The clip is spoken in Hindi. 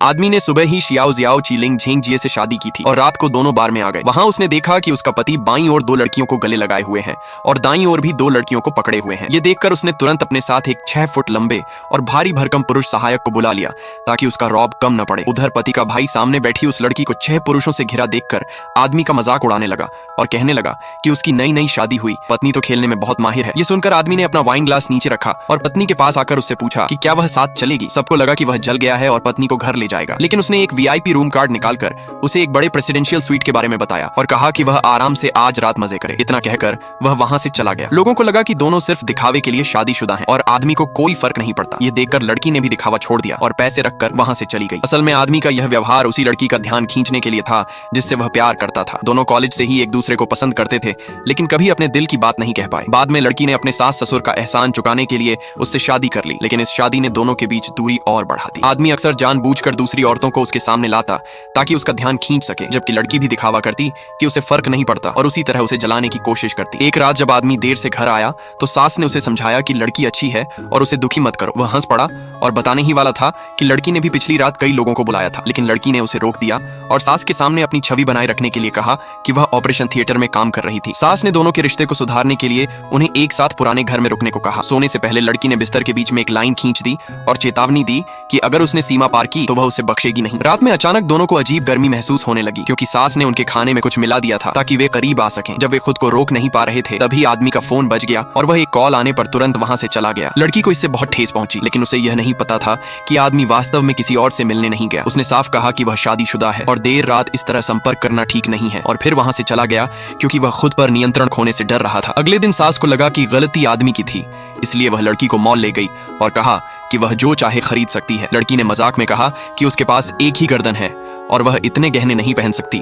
आदमी ने सुबह ही शियाओ जियाओ चीलिंग झेंग जिये से शादी की थी और रात को दोनों बार में आ गए। वहां उसने देखा कि उसका पति बाईं ओर दो लड़कियों को गले लगाए हुए हैं और दाईं ओर भी दो लड़कियों को पकड़े हुए हैं। ये देखकर उसने तुरंत अपने साथ एक 6 फुट लंबे और भारी भरकम पुरुष सहायक को बुला लिया ताकि उसका रौब कम न पड़े। उधर पति का भाई सामने बैठी उस लड़की को 6 पुरुषों से घिरा देखकर आदमी का मजाक उड़ाने लगा और कहने लगा कि उसकी नई नई शादी हुई, पत्नी तो खेलने में बहुत माहिर है। ये सुनकर आदमी ने अपना वाइन ग्लास नीचे रखा और पत्नी के पास आकर उससे पूछा कि क्या वह साथ चलेगी। सबको लगा कि वह जल गया है और पत्नी को घर ले जाएगा, लेकिन उसने एक वीआईपी रूम कार्ड निकालकर उसे एक बड़े प्रेसिडेंशियल स्वीट के बारे में बताया और कहा कि वह आराम से आज रात मजे करे। इतना कहकर वह वहां से चला गया। लोगों को लगा कि दोनों सिर्फ दिखावे के लिए शादीशुदा हैं और आदमी को कोई फर्क नहीं पड़ता। ये देखकर लड़की ने भी दिखावा छोड़ दिया और पैसे रखकर वहां से चली गई। असल में आदमी का यह व्यवहार उसी लड़की का ध्यान खींचने के लिए था जिससे वह प्यार करता था। दोनों कॉलेज से ही एक दूसरे को पसंद करते थे, लेकिन कभी अपने दिल की बात नहीं कह पाए। बाद में लड़की ने अपने सास ससुर का एहसान चुकाने के लिए उससे शादी कर ली, लेकिन इस शादी ने दोनों के बीच दूरी और बढ़ा दी। आदमी अक्सर जानबूझकर दूसरी औरतों को उसके सामने लाता ताकि उसका ध्यान खींच सके, जबकि लड़की भी दिखावा करती कि उसे फर्क नहीं पड़ता और उसी तरह उसे जलाने की कोशिश करती। एक रात जब आदमी देर से घर आया तो सास ने उसे समझाया कि लड़की अच्छी है और उसे दुखी मत करो। वह हंस पड़ा और बताने ही वाला था कि लड़की ने भी पिछली रात कई लोगों को बुलाया था, लेकिन लड़की ने उसे रोक दिया और सास के सामने अपनी छवि बनाए रखने के लिए कहा कि वह ऑपरेशन थिएटर में काम कर रही थी। सास ने दोनों के रिश्ते को सुधारने के लिए उन्हें एक साथ पुराने घर में रुकने को कहा। सोने से पहले लड़की ने बिस्तर के बीच में एक लाइन खींच दी और चेतावनी दी कि अगर उसने सीमा पार की तो वह उसे बख्शेगी नहीं। रात में अचानक दोनों को अजीब गर्मी महसूस होने लगी क्योंकि सास ने उनके खाने में कुछ मिला दिया था ताकि वे करीब आ सकें। जब वे खुद को रोक नहीं पा रहे थे तभी आदमी का फोन बज गया और वह एक कॉल आने पर तुरंत वहां से चला गया। लड़की को इससे बहुत ठेस पहुंची, लेकिन उसे यह नहीं पता था कि आदमी वास्तव में किसी और से मिलने नहीं गया। उसने साफ कहा कि वह शादीशुदा है और देर रात इस तरह संपर्क करना ठीक नहीं है और फिर वहां से चला गया क्योंकि वह खुद पर नियंत्रण खोने से डर रहा था। अगले दिन सास को लगा कि गलती आदमी की थी, इसलिए वह लड़की को मॉल ले गई और कहा कि वह जो चाहे खरीद सकती है। लड़की ने मजाक में कहा कि उसके पास एक ही गर्दन है और वह इतने गहने नहीं पहन सकती।